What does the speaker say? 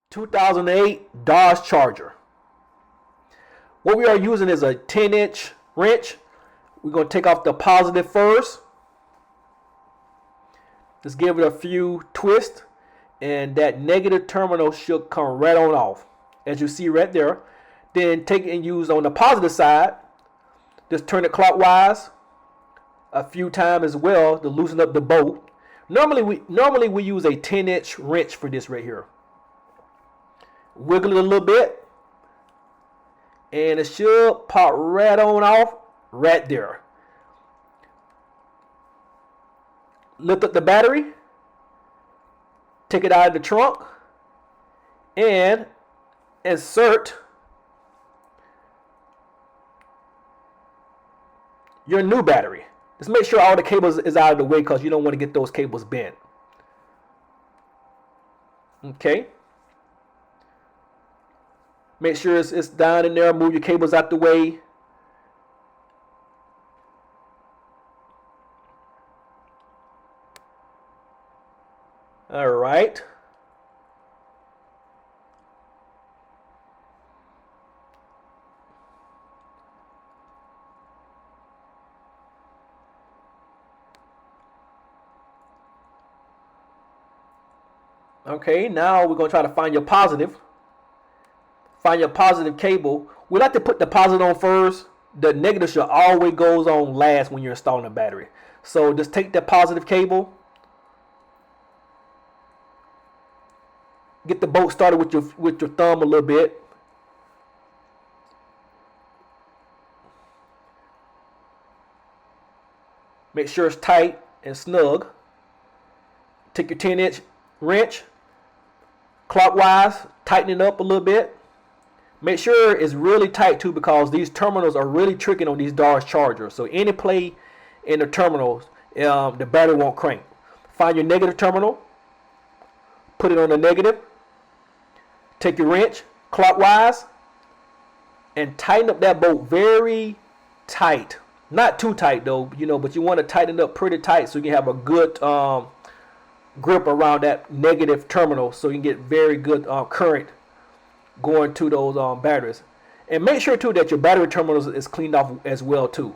2008 Dodge Charger. What we are using is a 10-inch wrench. We're going to take off the positive first. Just give it a few twists, and that negative terminal should come right on off, as you see right there. Then take it and use on the positive side. Just turn it clockwise a few times as well to loosen up the bolt. Normally we use a 10-inch wrench for this right here. Wiggle it a little bit, and it should pop right on off right there. Lift up the battery, take it out of the trunk, and insert your new battery. Just make sure all the cables is out of the way, because you don't want to get those cables bent. Okay. Make sure it's down in there. Move your cables out the way. All right. Okay, now we're going to try to find your positive. Find your positive cable. We like to put the positive on first. The negative should always goes on last when you're installing a battery. So just take the positive cable. Get the bolt started with your thumb a little bit. Make sure it's tight and snug. Take your 10-inch wrench, clockwise, tighten it up a little bit. Make sure it's really tight too, because these terminals are really tricking on these Dodge Chargers. So any play in the terminals, the battery won't crank. Find your negative terminal, put it on the negative. Take your wrench clockwise and tighten up that bolt very tight. Not too tight though, but you want to tighten it up pretty tight so you can have a good grip around that negative terminal, so you can get very good current going to those batteries. And make sure too that your battery terminals is cleaned off as well too.